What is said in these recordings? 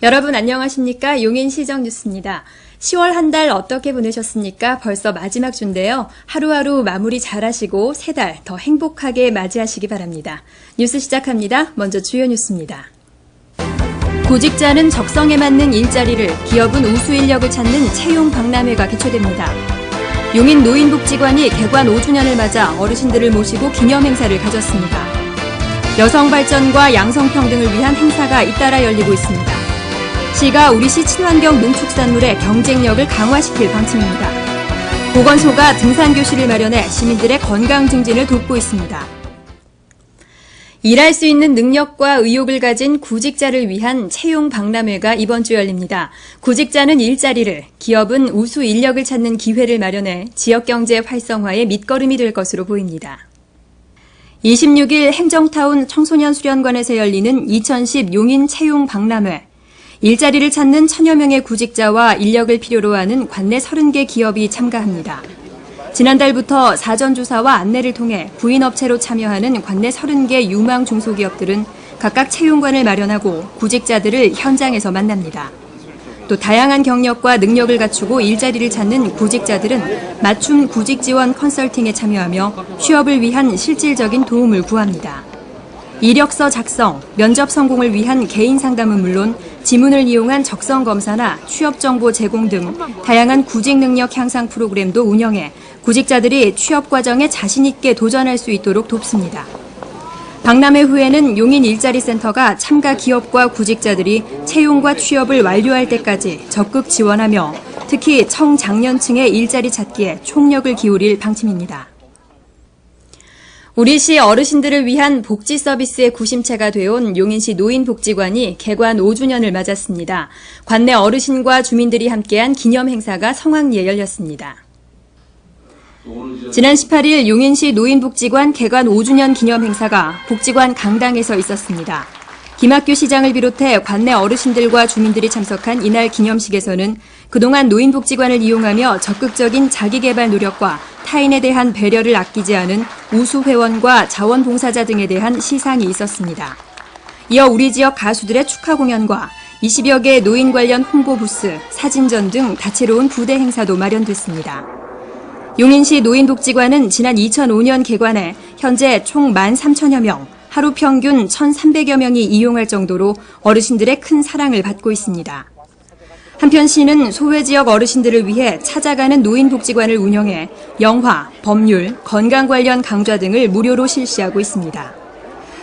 여러분 안녕하십니까? 용인시정 뉴스입니다. 10월 한 달 어떻게 보내셨습니까? 벌써 마지막 주인데요. 하루하루 마무리 잘하시고 새 달 더 행복하게 맞이하시기 바랍니다. 뉴스 시작합니다. 먼저 주요 뉴스입니다. 구직자는 적성에 맞는 일자리를, 기업은 우수 인력을 찾는 채용 박람회가 개최됩니다. 용인 노인복지관이 개관 5주년을 맞아 어르신들을 모시고 기념 행사를 가졌습니다. 여성 발전과 양성평등을 위한 행사가 잇따라 열리고 있습니다. 시가 우리시 친환경 농축산물의 경쟁력을 강화시킬 방침입니다. 보건소가 등산교실을 마련해 시민들의 건강 증진을 돕고 있습니다. 일할 수 있는 능력과 의욕을 가진 구직자를 위한 채용 박람회가 이번 주 열립니다. 구직자는 일자리를, 기업은 우수 인력을 찾는 기회를 마련해 지역경제 활성화의 밑거름이 될 것으로 보입니다. 26일 행정타운 청소년수련관에서 열리는 2010 용인 채용 박람회. 일자리를 찾는 1000여 명의 구직자와 인력을 필요로 하는 관내 30개 기업이 참가합니다. 지난달부터 사전조사와 안내를 통해 구인업체로 참여하는 관내 30개 유망 중소기업들은 각각 채용관을 마련하고 구직자들을 현장에서 만납니다. 또 다양한 경력과 능력을 갖추고 일자리를 찾는 구직자들은 맞춤 구직지원 컨설팅에 참여하며 취업을 위한 실질적인 도움을 구합니다. 이력서 작성, 면접 성공을 위한 개인 상담은 물론 지문을 이용한 적성 검사나 취업 정보 제공 등 다양한 구직 능력 향상 프로그램도 운영해 구직자들이 취업 과정에 자신 있게 도전할 수 있도록 돕습니다. 박람회 후에는 용인 일자리센터가 참가 기업과 구직자들이 채용과 취업을 완료할 때까지 적극 지원하며 특히 청장년층의 일자리 찾기에 총력을 기울일 방침입니다. 우리시 어르신들을 위한 복지 서비스의 구심체가 되어온 용인시 노인복지관이 개관 5주년을 맞았습니다. 관내 어르신과 주민들이 함께한 기념 행사가 성황리에 열렸습니다. 지난 18일 용인시 노인복지관 개관 5주년 기념 행사가 복지관 강당에서 있었습니다. 김학규 시장을 비롯해 관내 어르신들과 주민들이 참석한 이날 기념식에서는 그동안 노인복지관을 이용하며 적극적인 자기개발 노력과 타인에 대한 배려를 아끼지 않은 우수 회원과 자원봉사자 등에 대한 시상이 있었습니다. 이어 우리 지역 가수들의 축하 공연과 20여 개 노인 관련 홍보 부스, 사진전 등 다채로운 부대 행사도 마련됐습니다. 용인시 노인복지관은 지난 2005년 개관해 현재 총 13,000여 명, 하루 평균 1,300여 명이 이용할 정도로 어르신들의 큰 사랑을 받고 있습니다. 한편 시는 소외 지역 어르신들을 위해 찾아가는 노인복지관을 운영해 영화, 법률, 건강 관련 강좌 등을 무료로 실시하고 있습니다.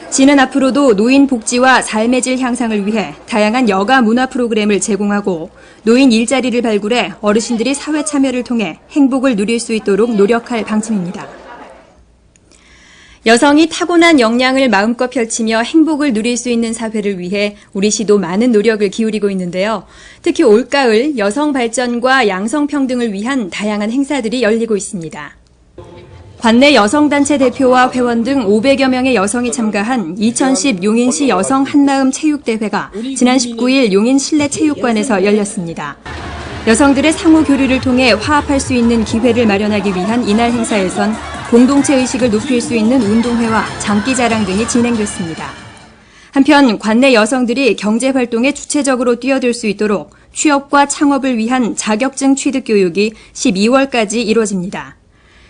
시는 앞으로도 노인 복지와 삶의 질 향상을 위해 다양한 여가 문화 프로그램을 제공하고 노인 일자리를 발굴해 어르신들이 사회 참여를 통해 행복을 누릴 수 있도록 노력할 방침입니다. 여성이 타고난 역량을 마음껏 펼치며 행복을 누릴 수 있는 사회를 위해 우리 시도 많은 노력을 기울이고 있는데요. 특히 올가을 여성 발전과 양성평등을 위한 다양한 행사들이 열리고 있습니다. 관내 여성단체 대표와 회원 등 500여 명의 여성이 참가한 2010 용인시 여성 한마음 체육대회가 지난 19일 용인 실내체육관에서 열렸습니다. 여성들의 상호 교류를 통해 화합할 수 있는 기회를 마련하기 위한 이날 행사에선 공동체 의식을 높일 수 있는 운동회와 장기자랑 등이 진행됐습니다. 한편 관내 여성들이 경제활동에 주체적으로 뛰어들 수 있도록 취업과 창업을 위한 자격증 취득 교육이 12월까지 이루어집니다.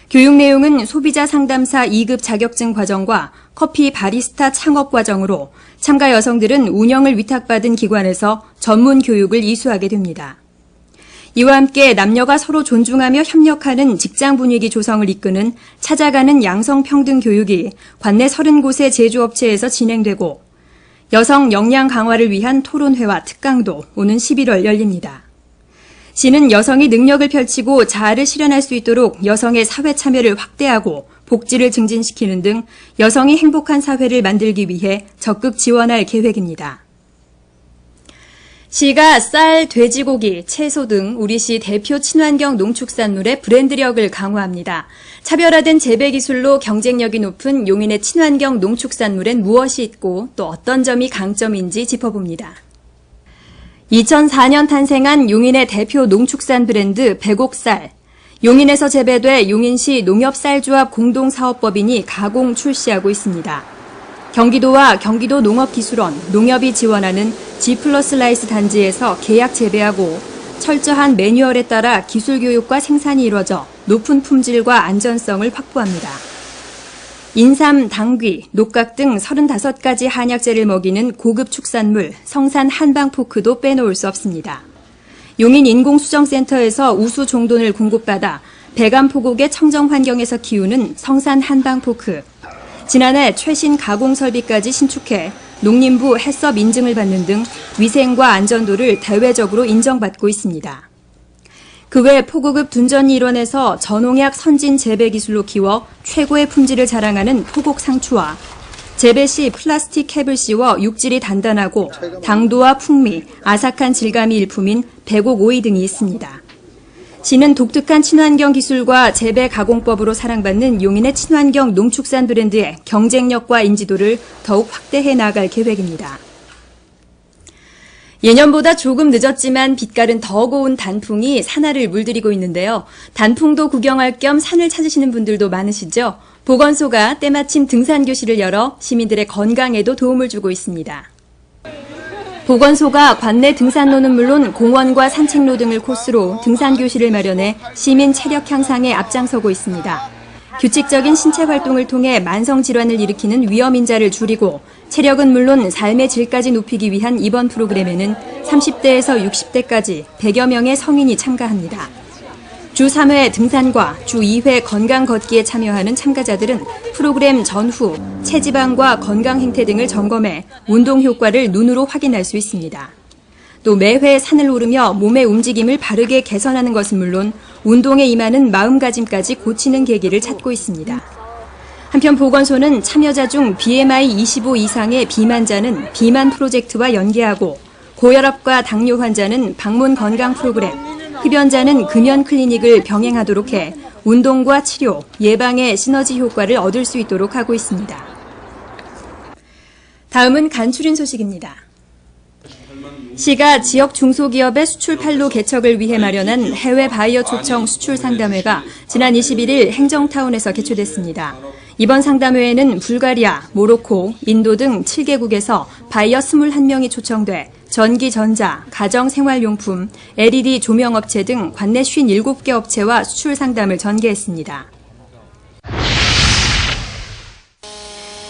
교육 내용은 소비자 상담사 2급 자격증 과정과 커피 바리스타 창업 과정으로 참가 여성들은 운영을 위탁받은 기관에서 전문 교육을 이수하게 됩니다. 이와 함께 남녀가 서로 존중하며 협력하는 직장 분위기 조성을 이끄는 찾아가는 양성평등 교육이 관내 30곳의 제조업체에서 진행되고 여성 역량 강화를 위한 토론회와 특강도 오는 11월 열립니다. 시는 여성이 능력을 펼치고 자아를 실현할 수 있도록 여성의 사회 참여를 확대하고 복지를 증진시키는 등 여성이 행복한 사회를 만들기 위해 적극 지원할 계획입니다. 시가 쌀, 돼지고기, 채소 등 우리시 대표 친환경 농축산물의 브랜드력을 강화합니다. 차별화된 재배 기술로 경쟁력이 높은 용인의 친환경 농축산물엔 무엇이 있고 또 어떤 점이 강점인지 짚어봅니다. 2004년 탄생한 용인의 대표 농축산 브랜드 백옥쌀. 용인에서 재배돼 용인시 농협쌀조합 공동사업법인이 가공 출시하고 있습니다. 경기도와 경기도 농업기술원, 농협이 지원하는 G+라이스 단지에서 계약 재배하고 철저한 매뉴얼에 따라 기술 교육과 생산이 이루어져 높은 품질과 안전성을 확보합니다. 인삼, 당귀, 녹각 등 35가지 한약재를 먹이는 고급 축산물 성산 한방포크도 빼놓을 수 없습니다. 용인 인공수정센터에서 우수 종돈을 공급받아 백암포곡의 청정 환경에서 키우는 성산 한방포크. 지난해 최신 가공 설비까지 신축해 농림부 해썹 인증을 받는 등 위생과 안전도를 대외적으로 인정받고 있습니다. 그 외 포고급 둔전 일원에서 전농약 선진 재배 기술로 키워 최고의 품질을 자랑하는 포곡 상추와 재배 시 플라스틱 캡을 씌워 육질이 단단하고 당도와 풍미, 아삭한 질감이 일품인 백옥 오이 등이 있습니다. 시는 독특한 친환경 기술과 재배 가공법으로 사랑받는 용인의 친환경 농축산 브랜드의 경쟁력과 인지도를 더욱 확대해 나갈 계획입니다. 예년보다 조금 늦었지만 빛깔은 더 고운 단풍이 산하를 물들이고 있는데요. 단풍도 구경할 겸 산을 찾으시는 분들도 많으시죠? 보건소가 때마침 등산교실을 열어 시민들의 건강에도 도움을 주고 있습니다. 보건소가 관내 등산로는 물론 공원과 산책로 등을 코스로 등산교실을 마련해 시민 체력 향상에 앞장서고 있습니다. 규칙적인 신체 활동을 통해 만성질환을 일으키는 위험인자를 줄이고 체력은 물론 삶의 질까지 높이기 위한 이번 프로그램에는 30대에서 60대까지 100여 명의 성인이 참가합니다. 주 3회 등산과 주 2회 건강 걷기에 참여하는 참가자들은 프로그램 전후 체지방과 건강 행태 등을 점검해 운동 효과를 눈으로 확인할 수 있습니다. 또 매회 산을 오르며 몸의 움직임을 바르게 개선하는 것은 물론 운동에 임하는 마음가짐까지 고치는 계기를 찾고 있습니다. 한편 보건소는 참여자 중 BMI 25 이상의 비만자는 비만 프로젝트와 연계하고 고혈압과 당뇨 환자는 방문 건강 프로그램, 흡연자는 금연 클리닉을 병행하도록 해 운동과 치료, 예방의 시너지 효과를 얻을 수 있도록 하고 있습니다. 다음은 간추린 소식입니다. 시가 지역 중소기업의 수출 판로 개척을 위해 마련한 해외 바이어 초청 수출 상담회가 지난 21일 행정타운에서 개최됐습니다. 이번 상담회에는 불가리아, 모로코, 인도 등 7개국에서 바이어 21명이 초청돼 전기, 전자, 가정생활용품, LED 조명업체 등 관내 57개 업체와 수출 상담을 전개했습니다.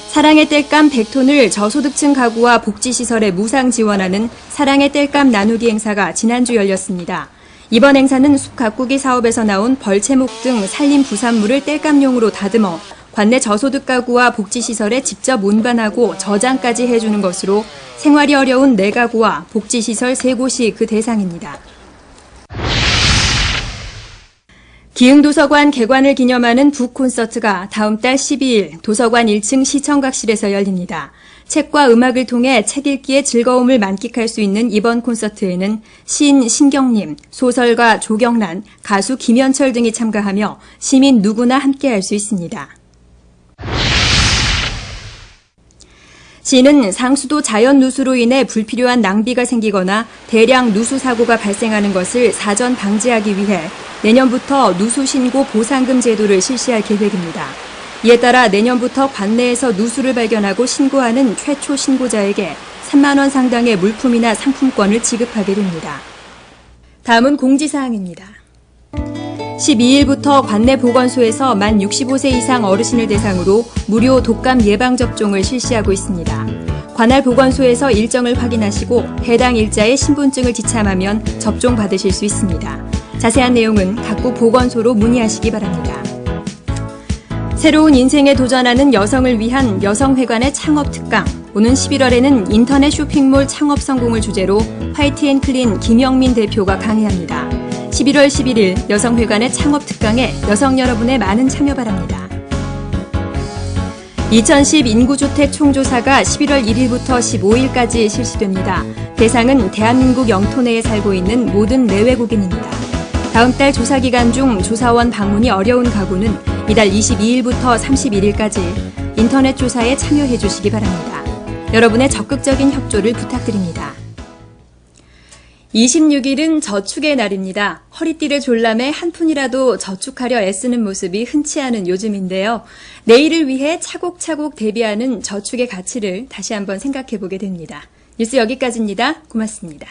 사랑의 땔감 100톤을 저소득층 가구와 복지시설에 무상 지원하는 사랑의 땔감 나누기 행사가 지난주 열렸습니다. 이번 행사는 숲 가꾸기 사업에서 나온 벌채목 등 산림 부산물을 땔감용으로 다듬어 관내 저소득 가구와 복지시설에 직접 운반하고 저장까지 해주는 것으로 생활이 어려운 4가구와 복지시설 3곳이 그 대상입니다. 기흥도서관 개관을 기념하는 북콘서트가 다음 달 12일 도서관 1층 시청각실에서 열립니다. 책과 음악을 통해 책 읽기의 즐거움을 만끽할 수 있는 이번 콘서트에는 시인 신경림, 소설가 조경란, 가수 김현철 등이 참가하며 시민 누구나 함께할 수 있습니다. 시는 상수도 자연 누수로 인해 불필요한 낭비가 생기거나 대량 누수 사고가 발생하는 것을 사전 방지하기 위해 내년부터 누수 신고 보상금 제도를 실시할 계획입니다. 이에 따라 내년부터 관내에서 누수를 발견하고 신고하는 최초 신고자에게 3만 원 상당의 물품이나 상품권을 지급하게 됩니다. 다음은 공지사항입니다. 12일부터 관내 보건소에서 만 65세 이상 어르신을 대상으로 무료 독감 예방접종을 실시하고 있습니다. 관할 보건소에서 일정을 확인하시고 해당 일자의 신분증을 지참하면 접종 받으실 수 있습니다. 자세한 내용은 각구 보건소로 문의하시기 바랍니다. 새로운 인생에 도전하는 여성을 위한 여성회관의 창업 특강. 오는 11월에는 인터넷 쇼핑몰 창업 성공을 주제로 화이트앤클린 김영민 대표가 강의합니다. 11월 11일 여성회관의 창업 특강에 여성 여러분의 많은 참여 바랍니다. 2010 인구주택 총조사가 11월 1일부터 15일까지 실시됩니다. 대상은 대한민국 영토 내에 살고 있는 모든 내외국인입니다. 다음 달 조사 기간 중 조사원 방문이 어려운 가구는 이달 22일부터 31일까지 인터넷 조사에 참여해 주시기 바랍니다. 여러분의 적극적인 협조를 부탁드립니다. 26일은 저축의 날입니다. 허리띠를 졸라매 한 푼이라도 저축하려 애쓰는 모습이 흔치 않은 요즘인데요. 내일을 위해 차곡차곡 대비하는 저축의 가치를 다시 한번 생각해 보게 됩니다. 뉴스 여기까지입니다. 고맙습니다.